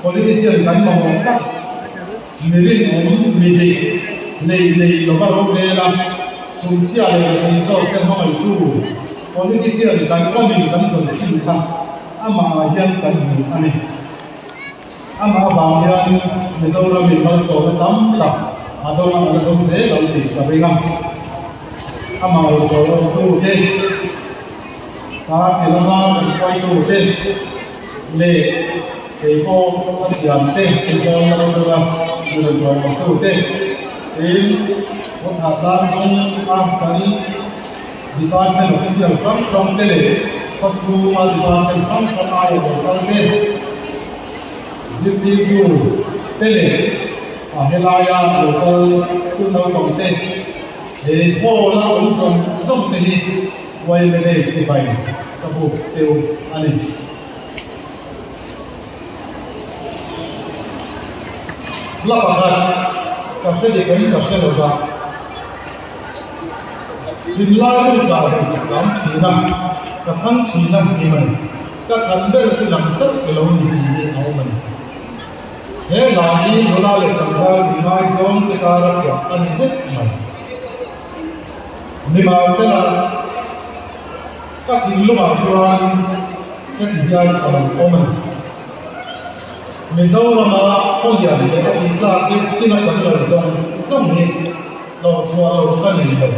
politician kan mong tak nirin om midi nei lovaro rela sunsia le so kan mo tu politician kan min kan son thin kha ama hian kan ani ama bang hian mizoram min mal so tam tak adoma adom se lo ti ka benga ama o to tu te ta tilama kan fai tu te le ke po ka siam te ke so na ko ra ni to tu te in ko tha tan nong am kan department official from tele Kotsuma department from ayo ko te zipti ku tele helaya local school no ko te e po la on som te hi wai me ne chi bai ka bu cheu ani la pakat ka khede kan ka khelo ga hilai ka sam thina ka thang thina ni man ka than ber chi lam chak lo ni ni au man he la ni lola le tanga ngai zom te ka ra ka ani se man ni ma se la ka tin lu ma chuan ka ti yan alam au man Mizoram Polian le ati tla ti singa kan lo zong ni lo chua lo kan ni lo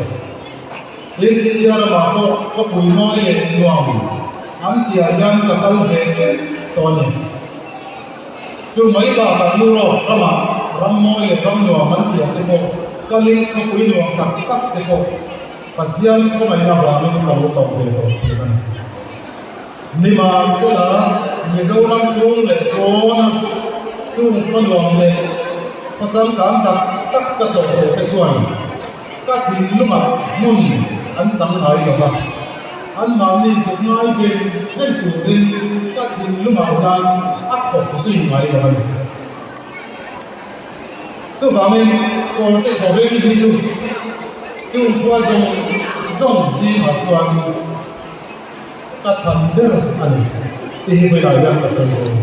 tin India ra ma ko pui moi le nuam an ti ayan ka kal ve che to ni chu mai ba ka Europe rama ram moi le ram nuam an ti ate ko kalin ka pui nuam tak tak te ko pathian ko mai na ba min ka lo ka ve to chi kan ni ma sala Mizoram chung le kona chung konwang le khacham kam tak tak ka to ke chuan ka thin lunga mun an sang hai lo ka an ma ni se ngai ke hen tu rin ka thin lunga dan a kho sui ngai lo ni chu ba men ko te ko ve ni chu chung kwa zong ji ma chuan ka than ber ani ini wilayah tersebut.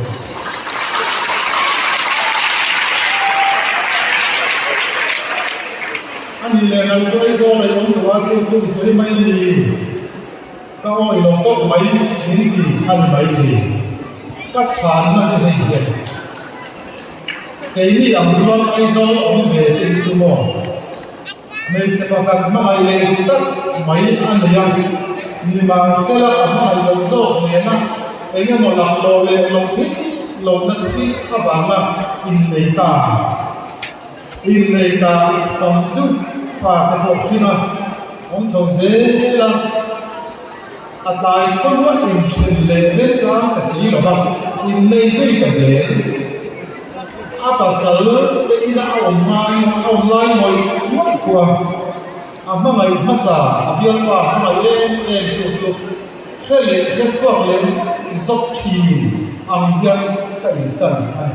Ani lenan tu iso lenan tu acu iseri mai ni. Kau ilong tok mai hindi an mai ni. Kat san na tu ni ke. Kini ang dua iso om ve tin semua. Mai cepakan mai le kita mai an yang ni bang sela mai long so ni na. Anh em một lần lô lên lồng thích lồng đất thích các bạn là in này ta phòng chút và các bộ phim à ông sầu dễ là tại không có in truyền lệ nên ra cái gì đó mà in này dễ cái dễ apa sel để in đã ông lai ngồi ngồi qua mà ngày masa biar apa mà em chụp thế lệ cái số lệ dốc thì âm hiền cái dân này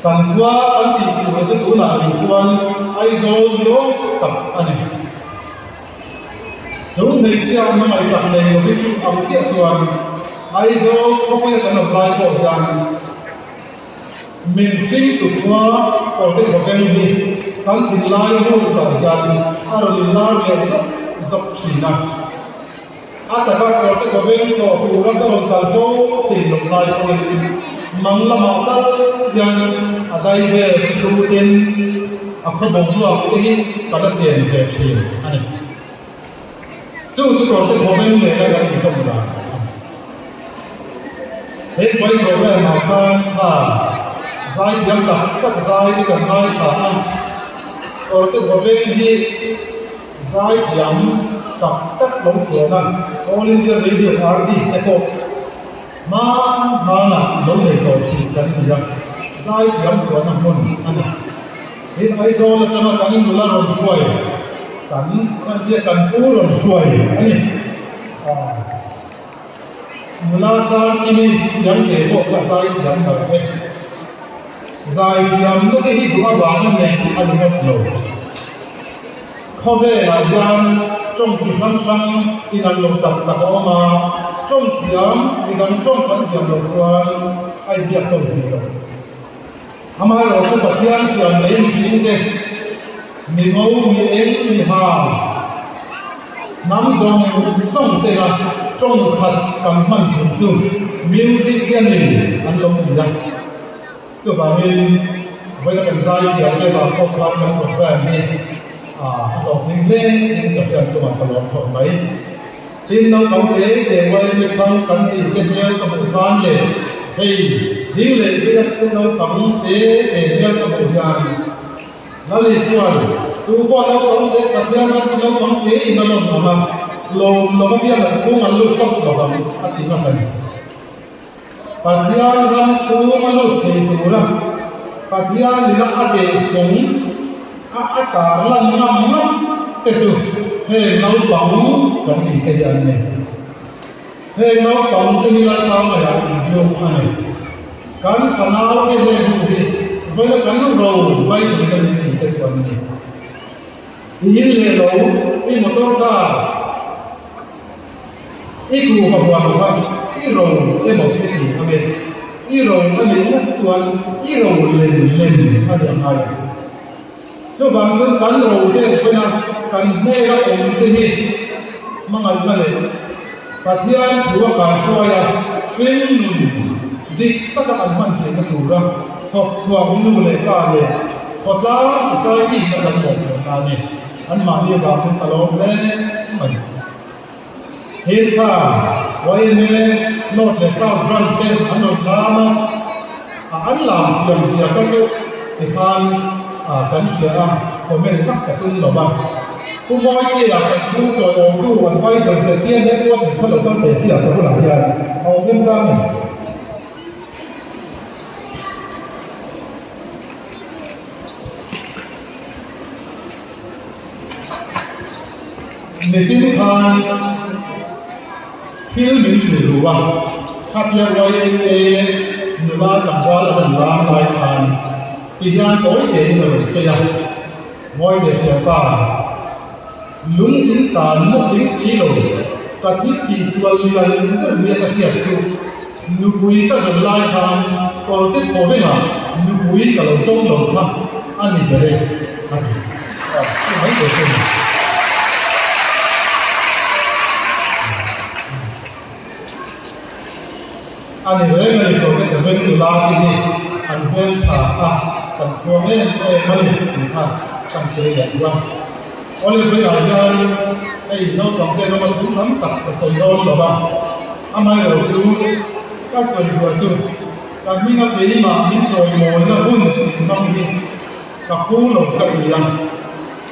còn qua anh thì mình sẽ tu nào thì chuan ai rồi nhớ tập anh số này chia mà mày tập này một cái chút âm chia chuan ai rồi không có cái nào lại bỏ ra mình sinh từ qua còn cái một cái gì còn thì lại luôn bỏ ra à rồi lại dốc thì nào ata ka ko te goben ko pura ko salfo ti loknai ko mangla mata yang adai ve tutin akho bongdu ak te kala chen ve thin ani chu ko te goben le na ga isom da he koi goben ma khan ha zai yam tak zai ti kan mai tha an ko te goben hi zai yam tak long suana All India Radio artisteko ma na lo le to chi kan ni ra sai yam suana mon ana in ai zo la chama kan nu la ron suai kan dia kan pu ron suai ani mula sa ini yam ke ko ka sai yam na ke zai yam na ke hi du ba na ne ani mo lo kho ve la yan trong chỉ văn sang đi gần lồng tập tập mà trong nhóm đi gần trong vẫn hiểm lồng xuân ai biết tôi đi đâu ama rồi cho bậc tiên sườn lấy mình thế mình ngâu mình em mình hà nắm dòng sông tây là trong khát cầm mạnh thường chung music kia này anh lông gì đó cho bà mình với các bạn giải thì ở đây bà có quan tâm một cái gì anh đọc hình lên nhưng gặp nhận cho bạn tao lọt thổi mấy tin đâu có thế để quay về sau cần thì tiếp theo các bạn quan để thì riêng lệ bây giờ sẽ đâu có thế để theo các bạn làm nó lý xuân tu qua đâu có thế tập theo nó chỉ đâu có thế thì nó làm mà lồng nó có biết là xuống ăn lụt tóc vào bằng ăn tiếng ăn này và theo ăn xuống ăn lụt thì đủ lắm và theo thì nó ăn để sống ăn cả lần năm lắm thế sự hệ nấu bóng còn gì cái gì này hệ nấu bóng thì là tao mà ăn thì nhiều ăn này cắn phần nào cái hệ hữu gì với nó cắn nó rồi bay thì nó bị cái chuyện này thì lệ lâu cái một tổ cả ít cụ học hoàng không ít rồi cái một cái gì anh ấy ít rồi anh ấy ngắt xuân ít rồi lên anh ấy hay cho bằng chân cắn rồi thế với nó cắn thế nó ổn thế gì mà ngày này và thiên chúa cả xoay là xuyên đi tất cả anh mình thì nó đủ ra sọt xuống nu lệ cả này thật ra society nó làm một cái này anh mà đi vào cái tàu lên mình hiện cả vậy nên nốt để sau Brandstein anh nốt làm anh làm làm gì các chỗ thì khan cắn sữa của mình khắc cả tung vào bằng cũng nói gì là cái khu trời ôm tu còn quay sờ sờ tiên đấy qua thì bắt đầu có thể sửa cái làm gì hầu nhân dân mình chỉ khan khi mình sửa đủ bằng khắp nhà quay cái người ba chẳng qua là mình ba lại khan thì gian tối để người xây dựng mọi việc chiều cả lúng in tàn mất lính xí rồi cả thiết kỳ xuân liền rất nhiều các hiệp sự nụ quý các dân lai khan còn tiết hồ với mà nụ quý cả lòng sông đồng thăm anh mình về đây anh mình mấy người xem anh mình về đây còn cái thằng bên là cái gì anh bên xả cần xuống lên mà đi ha cần xây dựng qua có lẽ với đại gia đây nó còn cái nó cũng nắm tập cái sợi đôn đó ba anh ấy rồi chú các sợi vừa chú các mình cái gì mà mình rồi ngồi nó hôn nó đi các cú lộc các gì ăn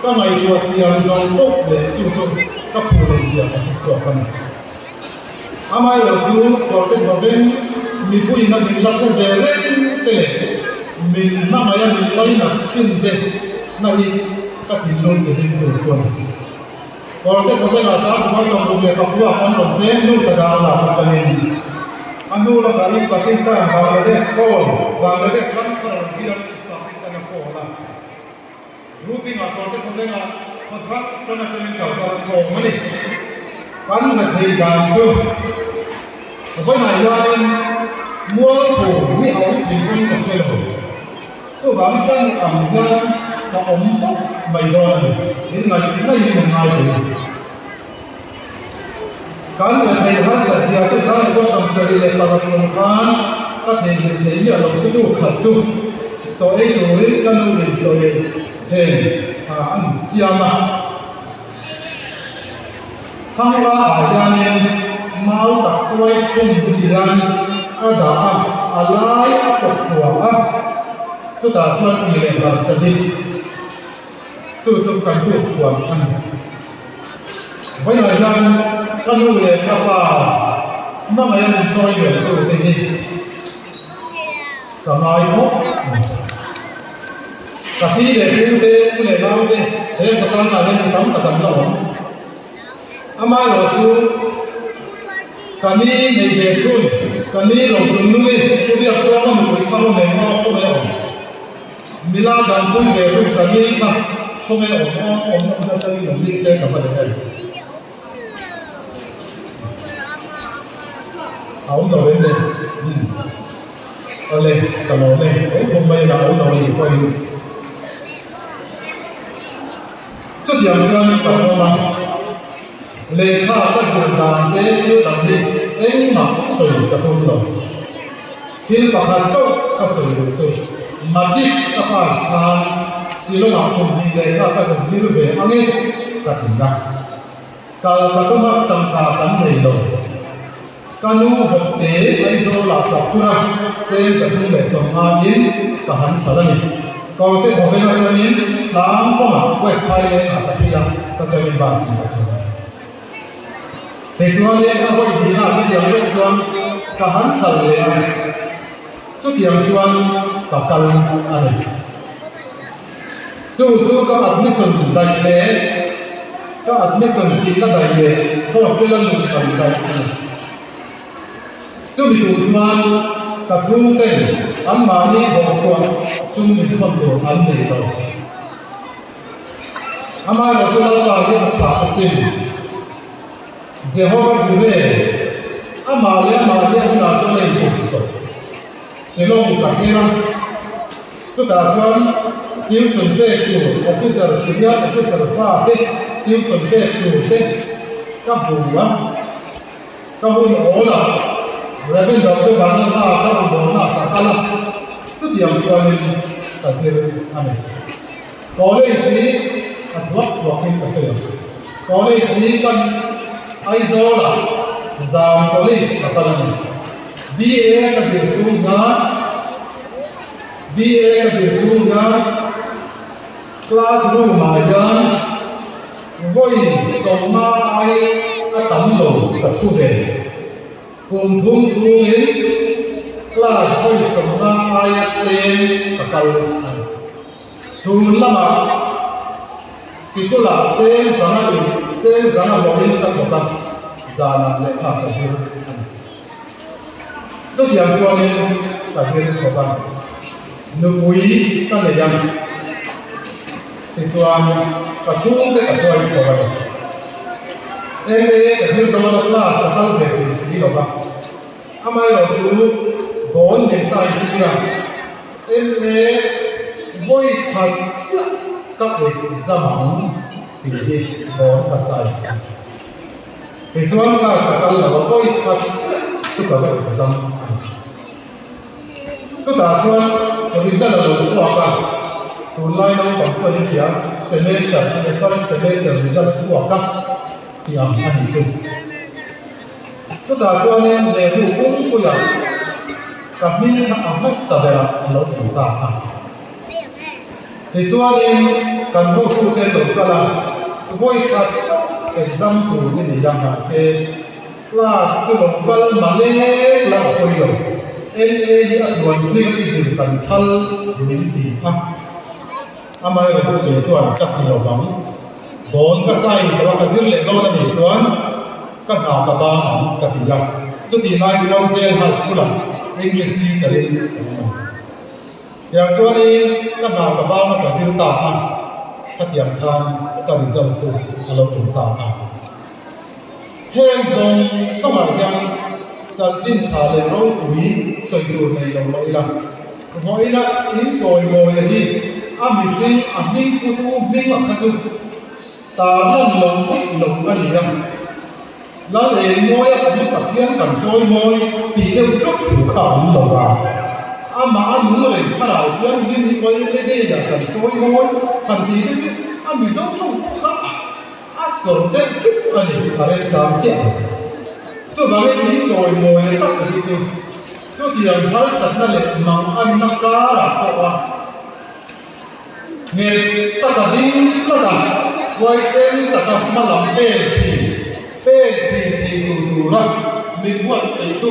các ngày vừa chỉ ăn rồi tốt để chú các cú lên gì các sợi cái này anh ấy rồi chú còn cái vào bên mình vui nó mình lắc cái về đấy thế mình mà mày mình lấy là thiên đề này các hình luôn của mình được chuẩn còn cái không phải là sao mà xong rồi việc học qua con đồng bên luôn cả đào là một chân nên anh luôn là cái Pakistan Bangladesh Paul Bangladesh vẫn còn là cái Pakistan là Paul là grouping là còn cái không phải là phát phát cho nên chân nên cầu còn Paul mà đi bắn là thầy đàn sư với này ra nên mua cổ với ống thì không có chơi rồi cho bạn căn ẩm ra cả ống tóc mày đo này đến ngày một ngày thì cán là thầy hát sạch ra cho sáng có sầm sợi để vào lòng khan các thầy thấy như là lòng chú khẩn su rồi ấy rồi căn liền rồi thầy ăn xiêm à thang ra ở gia nên mau đặt quay xuống đi ra ada alai atok kuah cho ta chuan chỉ lệ làm chân đi chú cần tu chuan anh với thời gian các lưu lệ các bà mà mày em soi về tu cái gì cả ngày không cả khi để tu lệ nào đi thế mà con là nên tắm ta cần lo amai rồi chú kani này về xuôi kani rồi chúng nuôi tôi biết cho nó một cái khâu này nó không phải ổn mila đàn vui về tôi kani mà không phải ổn nó cho đi làm linh xe cả phần này ổn rồi bên đây Oleh kalau oleh hôm nay là ông nội quay chút điểm cho anh cảm ơn mà lệ kha các sự đàn đến yêu đam đi em mà soi tập trung rồi hin bạc hạt sâu các sự được rồi mà chỉ các bạn tham xí lô ngọc cùng đi lệ kha các sự xí lô về anh em các tỉnh ra kalau các mắt tâm cả tấm đầy đầu kanu học tế ai zo là tập kura trên sản phẩm để sống an yên cả hắn phải là gì còn cái học viên cho nên làm có mà West Highland là cái gì đó cho nên bà xin là sao thì cho nên các bạn đi nào chút điểm chút chuan cả hắn phải là chút điểm chuan cả cần anh chú các admission đại lễ các admission thì các đại lễ hostel là một đại lễ chú bị tụt chuan cả chung tên anh mà đi học chuan chung bị bắt đầu anh đi đâu anh mà vào chỗ nào là cái thà xin Jehovah Jireh anh mà đi anh là cho nên cũng rồi xin lỗi cả thế nào chú đã chuan tiêu chuẩn về kiểu officer senior officer pha thế tiêu chuẩn về kiểu thế các vùng á các vùng ổ là Rabin doctor bana na ka ro na ka kala chu diam chuanin ka sir ani college ni ka block blocking ka sir college ni kan aizola exam college ka kala ni BA ka sir chu na classroom ma yan voi soma ai ka tam lo ka thu ve cùng thung xuống in class thôi sống ra ai tên và cầu xuống lắm à chỉ có là trên sáng là mọi người tập một tập giờ là lệ học cái gì rất điểm cho nên cái gì đấy số phận nước quý các này rằng thì cho cái chung cái cái tôi số phận em cái gì đó là class là không về cái gì đâu anh ấy nói chú bốn điểm sai đi ra em vui thật sự các cái zaman thì đi bốn cái sai thì số class là cái là vui thật sự các cái zaman số ta cho cái result là số apa online nó bằng phần đi phía semester cái first semester result số apa thì anh chung chúng ta cho nên để đủ cũng có dạng các mình các anh hết sợ là lâu chúng ta thì cho nên cần hỗ trợ thêm được cái là với các exam của những người đang học sinh class cho một cái mà lên là coi rồi em thì anh muốn khi cái gì cần thal mình thì anh ấy là cái chuyện cho anh chắc là vắng bốn cái sai và cái gì lệ đâu là mình cho các nào các bạn các tỷ lệ số tiền này chúng tôi sẽ học school English teacher đi giờ cho nên các nào các bạn các gì ta các điểm tham các bị dòng sự alo cũng ta hiện dùng sống ở yang chân chính thà lệ lâu quý xây dựng này đồng lại là vậy là in rồi ngồi là đi mình phụ tu mình mặc khăn ta lần lồng anh em là để ngồi ở những bậc hiên cần soi môi thì đều chúc thủ khảo lồng vào mà anh muốn người phát đầu hiên đi coi cái đây là cần soi môi cần thì cái chứ bị giống không khác sợ đến chúc anh ở đây chán chẹn cho vào cái in rồi ngồi tắt ở đi chứ cho tiền phải sẵn là lệ mong ăn nó cá là có nghe tất cả đinh tất cả quay xem tất cả mà làm bền thì tù ra mình buat xây tu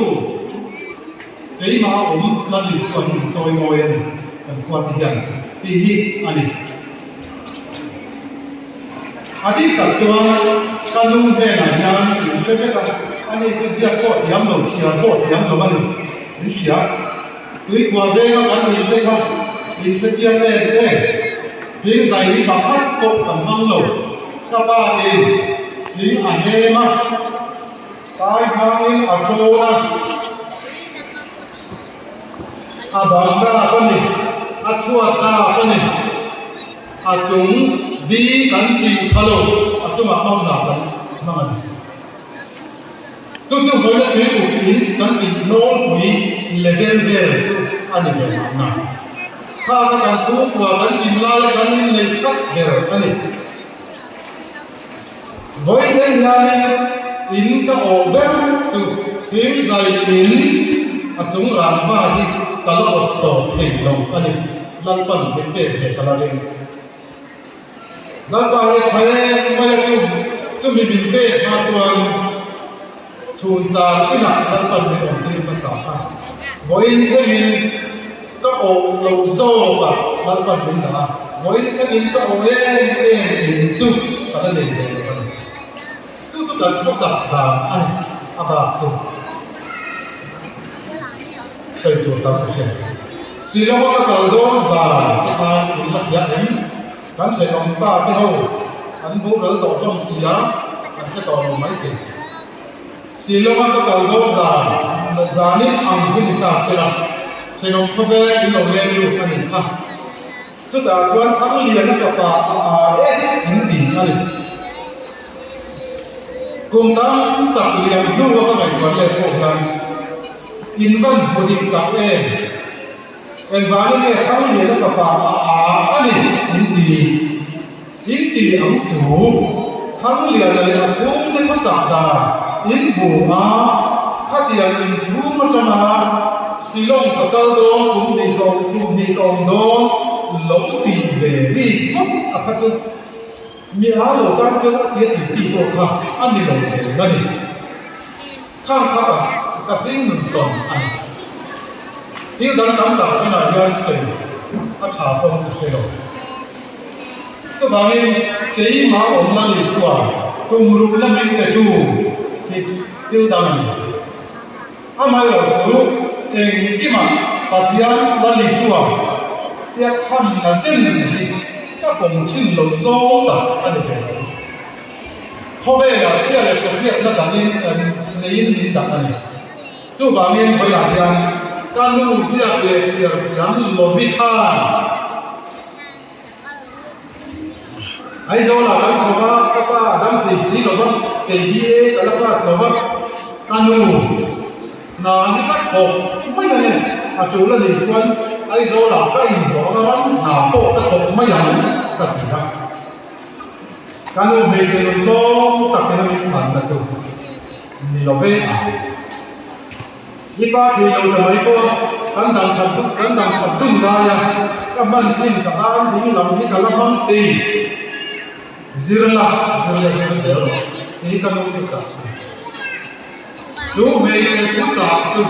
cái mà là lịch sử rồi ngồi này quan hiện thì anh đi tập cho kanu đây này nha sẽ biết là anh ấy cứ giết có yếm đầu xìa có yếm đầu anh ấy xìa tuy qua đây nó anh ấy đây không thì phải giết đây tiếng giải đi bằng hát có tầm hăng đầu các bạn đi tiếng ảnh em á tai hang in ở chỗ na abangda pani achuata pani achung di kanchi phalo achuma mamna kan mangan chu hoina ti ku in kan ti no wi level ver chu ani be na kha kan su kwa kan kim la kan in nei thak ver ani voi then yani in ka over chu him zai in achung ram wa hi kala to thei lo ani lan pan be pe kala ring dan ba he thai mai chu mi bin pe ma chuan chun cha ina dan pan be om ti pa sa ha voi then ka o lo zo ba dan pan bin da voi then ka o in chu kala nei be chu kan ko sa da ani aba chu sai tu ta ke silama ka kaldo za ka in ma ya em kan se nom ba te ho an bu ral do dom sia an ke to no mai ke silama ka kaldo za na zani ang hu ni ta se ra se nom ko be in lo le lu kan ni kha chu da chuan thang lian ka pa a in ti ani cùng tam tập liệm lưu các bài quản lệ bộ rằng in văn của điểm các em và những người thắng liệt các bà anh in tỷ ống chủ thắng liệt là xuống cái có sạc đà in bù khát tiền in xuống mà cho mà xì lông cả cao đó cũng đi cộng đó lỗ tiền về đi khát chung mi áo lỗ tan cho nó tiết thì chỉ bộ khá anh đi lỗ về mà đi khang khá cả hình mình toàn anh hiếu đánh đám đảo cái này nhân sự trả công cái đó cho bà mình cái má ông là lịch sử cùng lúc là mình cái chủ thì hiếu đánh mình mai là chủ cái mà bà thiên là lịch sử thì tham là sinh gì các công trình lâu dài đó anh được khó về là chỉ là thực hiện là đảng viên nên mình đảng này cho bà mình phải làm gì kan lu sia pe chia yan lo vi khan ai zo la kan so ba ka pa dam thi si lo ba pe bi ka la pas lo ba kan lu na ni ka kho mai ne a chu la ni chuan ai zo la ka in lo ka ran na po ka kho mai yan ka ti da kan lu me se lo to ta ke na mi chan ka chu ni lo ve iba thì lâu đời mấy cô cán đàn chặt tung ra ya các bạn xin các bạn đứng làm cái các bạn thì zirla thì các bạn chặt chú mấy cái cũng chặt chú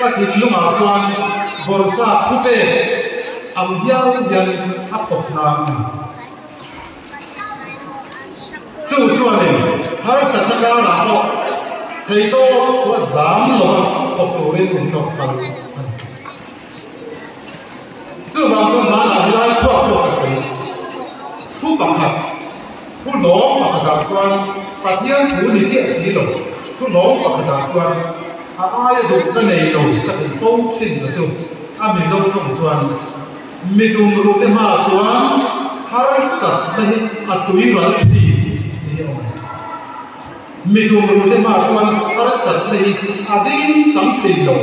các thịt lúc mà chuan borsa thu bê âm hiang dần áp hộp nam chú này har sát cái nào thầy tôi số giảm lo học đồ lên cũng học bằng chứ bằng số mà là lại qua qua cái gì thu bằng hạt thu lỗ bằng hạt xoan và thiên thu thì chia sẻ rồi thu lỗ bằng hạt xoan ai được cái này rồi cái này phong trình là chung mình giống trong xoan mình dùng rồi thế mà xoan har sát đây tuổi gần thì mình dùng rồi thế mà chuan ở sạch thì adin sắm tiền rồi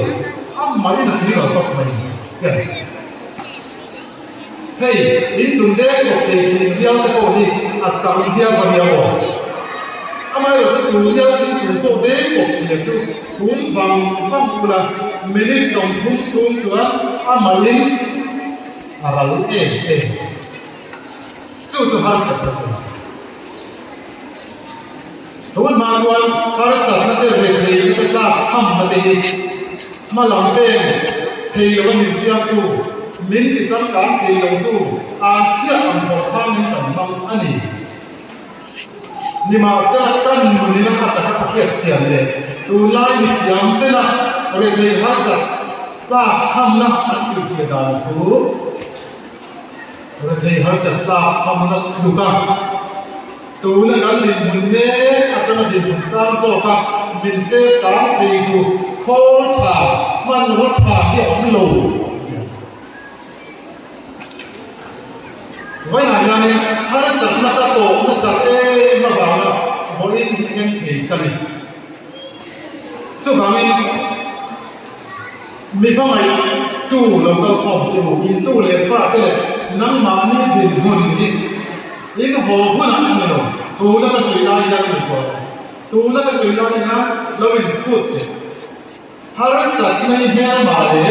mấy là thứ là tốt mình hey in dùng thế một cái gì nhau cái bộ gì sắm nhau còn nhiều rồi mai rồi cái dùng nhau in dùng bộ thế một cái chú cũng vàng vàng là mình đi dùng cũng chuan mấy là chú har sạch rồiทุกมาชวนพระสัตว์นั่นเรียกเรียกเป็นลาบช่ำมาดีมาหลังเป็นเที่ยวมีเสียงตู้มินที่จังการเที่ยวตู้อาเชียอันพอทางนี้กันบังอันนี้นี่มาเสียกันมันนี่นะแต่ก็เทียบเสียงเลยตัวลายมียามเต้นนะเรียกเรียกพระสัตว์ลาบช่ำนะอันที่เกี่ยวกับจูเรียกเรียกพระสัตว์ลาบช่ำนะคือกันตัวนั้นกันดินบุญเน่อาจจะมาดินบุญสร้างโซ่กับมินเซตามตีกูโคชามันรสชาที่อ่อนโล yani har sak na ka to na sak ma ba na voi ni khen ke ka ni chu ba mi ba mai tu lo ka khom tu in tu le fa te le nang ma ni din mun ni in ho hu na ni lo tu na ka sui la ya ni ko tu na ka sui la ya lo in skut te har sak nei mer ma le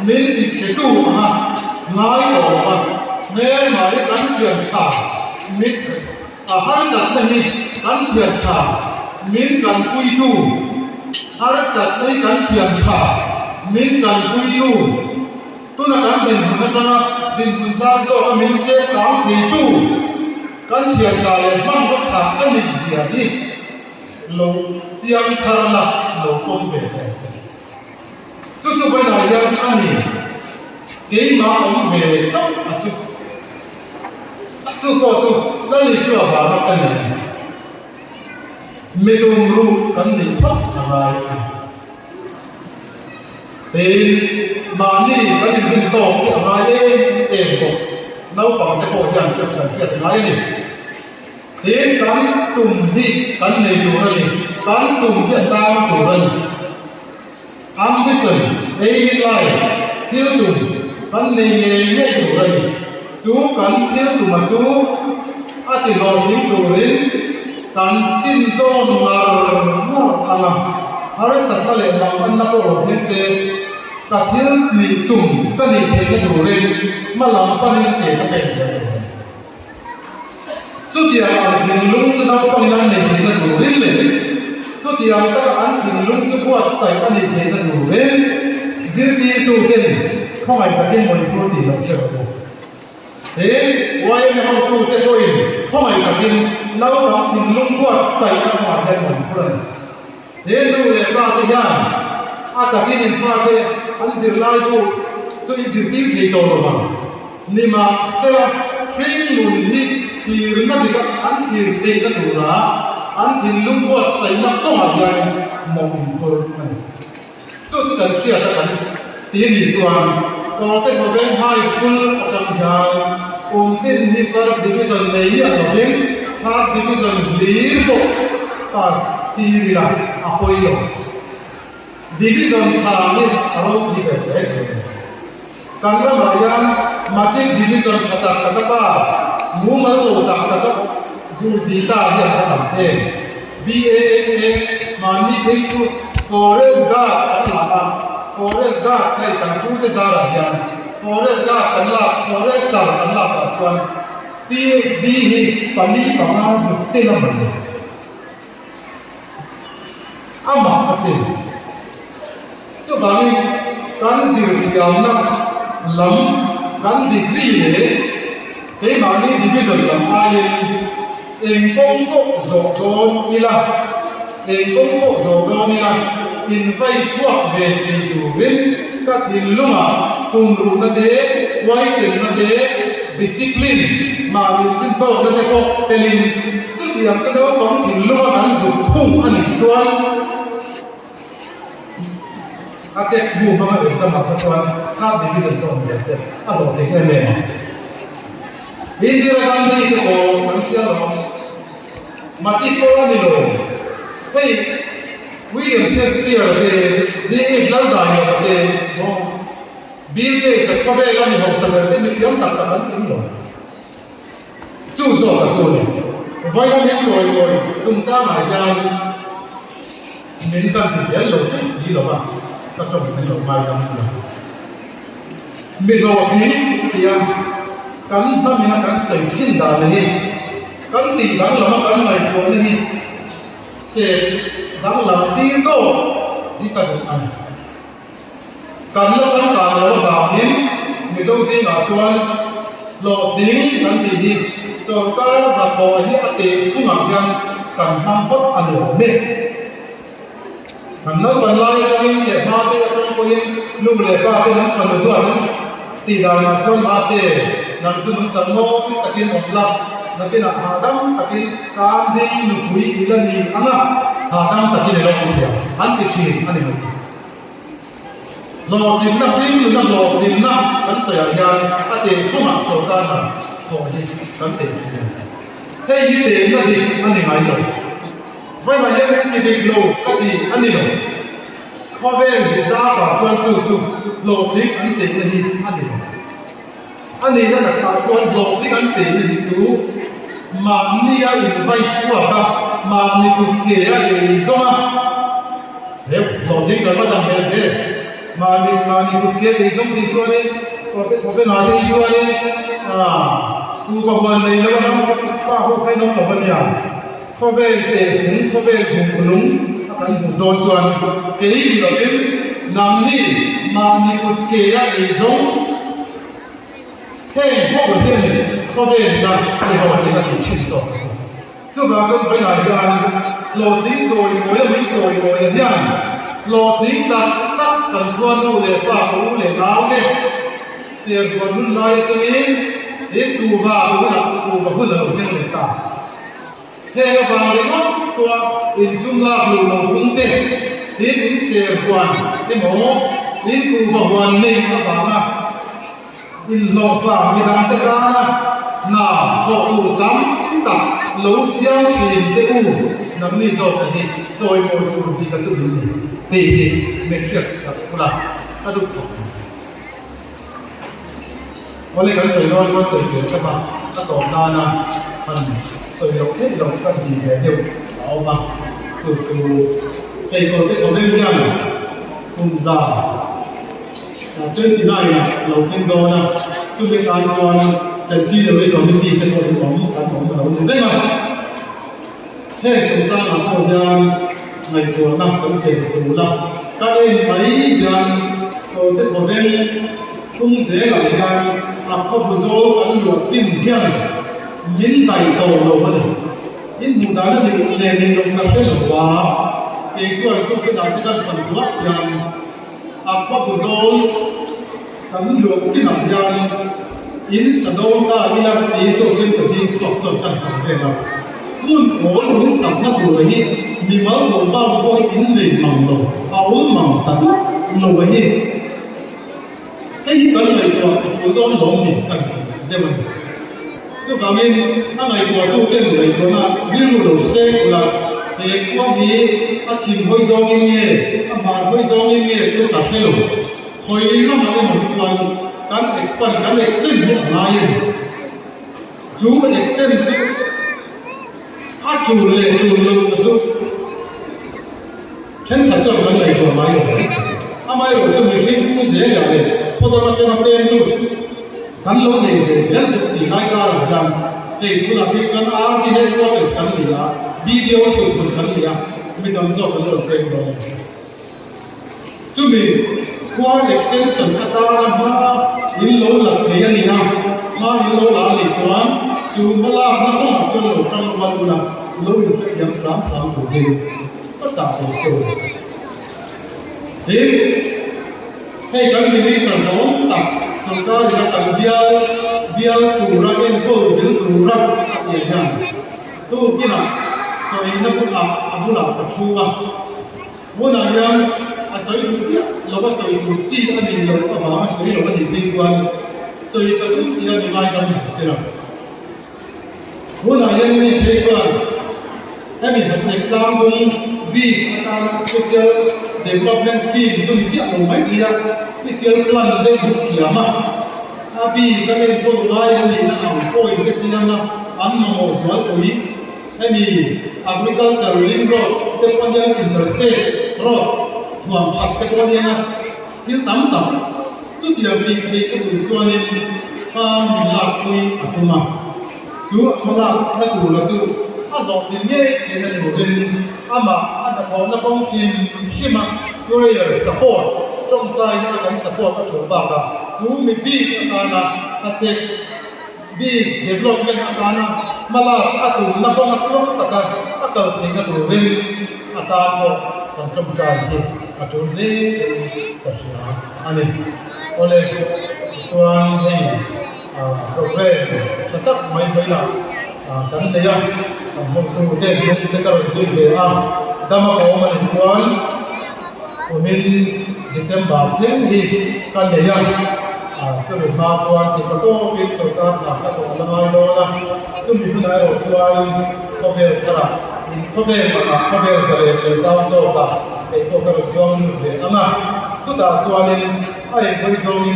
min ti che tu ha ngai ko ma mer ma le kan chian cha mit har sak nei kan chian cha min kan pui tu har sak nei kan chian cha min kan pui tu na kan din na chana din kun sa zo ka min se kam thi tu kan chian cha le man ko tha kan ni sia ni lo chiang thar la lo kom ve ka cha chu bai na yang ani ke ma om ve chok a chu ko chu la li su ba ma kan ni me dum ru kan ni phap a mai thế mà đi cái gì mình tổ thì ở ngoài em bộ nấu bằng cái bộ dạng cho sản phẩm nói này thế cắn tùng đi cắn này đủ rồi cắn tùng đi sao đủ rồi ambition aim in life thiếu tùng cắn này nghề đủ rồi chú cắn thiếu tùng mà chú thì lo thiếu đủ đến cắn tin zon là nó ăn làm har sak ka le nam an na ko theng se ka thil ni tum ka ni the ka du ren ma lam panin te ka pen se chu tia an thin lung chu na pang nan nei the ka du ren le chu tia ta ka an thin lung chu buat sai ka ni the ka du ren zir ti tu ten khomai ka ken moi pro ti lo se ko te wai me ha tu te ko in khomai ka ken nau ka thin lung buat sai ka ma ken moi pro thế nu le ba te ya a ta ki in fa te an zir lai bu so i zir ti ke to lo ba ni ma se thing mun hi hir na di ka an hir te ka tu ra an thin lung bo sai na to ma ya mo in por ani so chu kan khia ta kan ti ni chuan ko te ko ben high school acham hian tin hi first division nei ni a lo ben third division lir bo pass tirila apoilo division thani aro ki be kanra bayan matik division thata taka pass mu mal lo tak taka zu zita ya tam the BAA mani beichu forest guard kai kan ku te sara ya forest guard kanla forest guard kanla pa chuan PhD hi pani panga su te na man ama ase chu bani kan zir yam na lam kan degree le ke mani division lam ai en kong ko zo don ila en kong ko zo don ila invite chuak ve ke tu win ka tin lunga tum ru na de wai sen na de discipline ma ru pin to na de ko telin chu tiam chu do kong tin lunga kan zu khung ani chuan a textbook ma exam ha chuan ha division to ni se a lo te eme Indira Gandhi te ko mansia lo mati ko ani lo hey William Shakespeare te J.F. Lalda yo te no Bill Gates ko be ga ni ho sa te mi tiam tak tak kan tin lo chu so ka chu ni vai ga mi so lo chung cha mai yan min kan ti se lo ti si lo ba ta chong min lo mai ga lo mi lo thi tiam kan ta mina kan sai thin da ni kan ti dang lama kan mai ko ni se dang lam ti to di ka du an kan la sang ka lo ba hin mi zo si na chuan lo thing kan ti hi so ka ba ko hi ate fu ma yan kan ham hot an lo me kan no kan lai chang ye ma te chang ko hin nu le pa te nan kan do an ti da na chuan ma te nam chu chang mo takin onla nakin hadam takin kam ding nu pui ilani anga hadam takin lo ya an ti thi ani mai lo tin na thing na lo tin na kan sa ya ate fu ma so ka na thôi cắn tiền gì thế như tiền là gì anh thì nói rồi với lại những cái việc lô cái gì anh thì nói khó về vì sao và chuyên chủ lô thích anh tiền là gì anh thì nói anh thì nó là tạo chuyên lô thích anh tiền là gì chú mà ni à in vay chú à ta mà ni cũng kể à để do thế lô thích cái bắt đầu thế mà ni cũng kể để giống thì cho nên có cái nói thì cho nên tu vàoวันnàyแล้วนะป้าพวกให้น้องกับวันอย่างข้อเวเตะถึงข้อเวหุ่นลุงกันหุ่นโดนส่วนเกย์ดีเราเป็นนำนี่มานี่กุเกย์ไอ้สงเฮ้พวกเราเนี่ยข้อเวกันไม่พอที่จะชิ้นสอง就把这回来干老天做我要没做我的样老天ตัดกันทั่วนู่นเลยป้าหูเลยน้าวเนี่ยเสียตัวรุ่นลายตัวนี้เด็กกูว่ากูหลับกูกับพุ่นเราเที่ยงเลยตาเฮ้ก็ฟังเลยเนาะตัวอินซุ่มลาบลูเราพุ่งเตะเด็กอินเสียกวนเด็กหมอเด็กกูกับวันนี้ก็ฟังนะอินหลอกฟังมีดังตะการนะน่าพอตูดำตัดหลูเสียงเฉียนเตอูน้ำนี่จบเลยจอยมวยตูดีกับจุดนี้ดีไม่เครียดสักเวลาก็ดู我哋咁水多咗水源㗎嘛，一個單啊，水肉啲肉跟住嘅要攞嘛，做地個啲個咩人，咁咋？29啦，流聽過啦，做咩單算？甚至有呢個啲啲嘅我哋講嘅好唔得嘛？聽做生意嗰陣嚟做啦，咁成做啦，但係每人個啲個咩公社嚟㗎。ข้อผู้โซ่อันหลวงจิ้มเที่ยงยินไต่โตโลมันยินบูดานั่นเองลงกับเรื่องว่าเองช่วยทุกขณะที่การฝันวัดยันข้อผู้โซ่อันหลวงจิ้มยันยินสะดวกได้ที่เราตีตัวขึ้นกับสิ่งสอบสวนกันของเรามุ่งโหหลวงสัมนักบุรีมีมาหลวงบ้าบ่อยอินเดียมังโลเอามังตัดโลนี่ไอ้ที่กันเลยตัวชุดต้นหลงนี่กันเดี๋ยวมัน就表面那来ตัวตู้เต้นเลยตัวน่ะยิ่งรู้เสียกูละเด็กว่าดีชิมหอยซองยังไงมาหอยซองยังไงจะตัดให้หลงหอยนั่นมาเป็นหอยจวนการ expand การ extend เนี่ยอะไรจู extend จูเลยจูฉันขัดใจมันเลยตัวไม่หลงไม่หลงจะมีที่ผู้เสียอย่างเลยพอตอนนั้นจะมาเป็นดูกันโลกนี้เสียทุกสิ่งได้การอย่างเด็กคุณพี่ฉันที่ให้ว่าจะสั่งดีอ่ะวิดีโอชุดกันดีอ่ะไม่ต้องสอบกันเลยเป็นเลยจุดนี้ควา extension ก็ตามมาอินโลหลักเรียนนี่ฮะมาอินโลหลักนี่จวนจูมาลานักข่าวช่วยเราตั้งวันดูนะโลกนี้ยังพร้อมถูกดีก็จับตัวจูที่ให้กันมีวิสัยสองตักสุดท้ายจะตั้งเบียร์ตูรักเองก็วิลตูรักอย่างนั้นตู้กินอ่ะสมัยนั้นพวกอาบุลาปัจจุบันวันนั้นยังอาศัยดูจีเราก็อาศัยดูจีอันนี้เราก็มาอาศัยเราก็ดีเป็นส่วนอาศัยก็ดูจีอันนี้ไม่ได้เสียวันนั้นยังนี่เป็นส่วนแต่มีหัดเช็คตามดูบีอาการ special development scheme จงจีเราไม่มีอะ special plan ได้ดูเสียมาอาบีก็เป็นคนไล่นี่นะเอาโอ้ยก็เสียมาอันมาโมสวนตัวนี้ให้มี agriculture link road เต็มวันยัง interstate road ถ่วงชัดเต็มวันยังที่ต่ำๆจุดเดียวมีเพลย์ก็ดูส่วนนี้พามีหลักคุยอัตมาจู่มาหลักนักดูแล้วจู่ดอกที่เนี่ยเองนั่นเองมาแต่พอนักท่องเที่ยวใช่ไหมก็เลย support จงใจนะกัน support ก็ถูกบ้างกันจู่มีบีอาการนะอาเซบี development อาการนะมาละอาตุนักท่องเที่ยวตะการอาตุเองก็ถูกเรียนอาการก็กันจงใจที่อาจุนเล่ก็เสียอันนี้ก็เลยส่วนที่โปรแกรมจะตัดไม่ไปละกันเดียวผมดูเด็กลุงเด็กก็รู้สึกเลยดำมาเอามาในส่วนผมเป็นเดือนเดือนที่กันเดียว จะเป็นมาชวนที่ก็ต้องเป็นสุดการหลักก็ต้องละไมโลนะซึ่งมีผู้นายเราชวนเขาเบลกระอินเขาเบลมาเขาเบลเสด็จเลยสาวโซกะเป็นพวกกระชวนอยู่เลยอามาสุดท้ายชวนนี้ไอ้ผู้ชวนนี้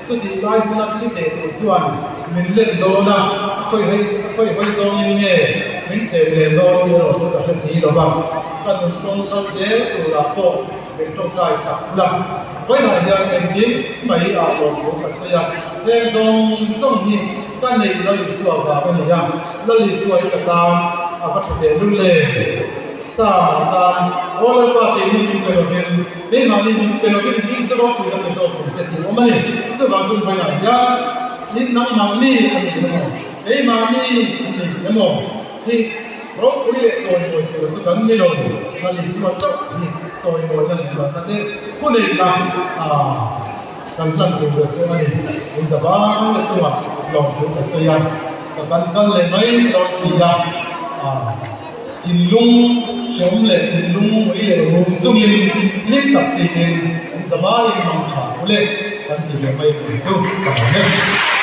สุดที่ได้ผู้นักที่เด็กชวนมินเล่นโลนะค่อยให้ผู้ชวนนี้มินเสพเล่นโลเดียวสุดท้ายสีหรอบ้างกันตรงกันเสียตัวละก็เป็นตรงใจสักละไว้ไหนยังเองยิ่งไม่อาลงผมก็เสียแต่ส่งหินกันในละลิสวาเป็นอย่างละลิสวาอีกตามก็จะเดินรุ่นเล่สามการโอ้แล้วก็เป็นมีเป็นโอเคเป็นมาลีเป็นโอเคที่จะต้องคุยกันในโซนผมจะดีโอ้ไม่จะบางส่วนไปไหนยังยิ่งนั่งมาลีอันนี้ทั้งหมดเป็นมาลีอันนี้ทั้งหมดที่เราคุยเรื่องโซนคนเราจะกันนี่ลงละลิสวาจะที่โซนคนนั่นเองแต่เนี่ยผู้ใดนั่งกันตั้งตัวเจ้านี่เป็นสบายเลยชัวร์ลองดูก็เสียแต่กันเลยไม่ลองเสียกินลุงชมเลยกินลุงไว้เลยรุมจุ่มยินลิบตักสีกินเป็นสบายมองขาเลยกันที่ไม่เป็นจุ่มกันเนี่ย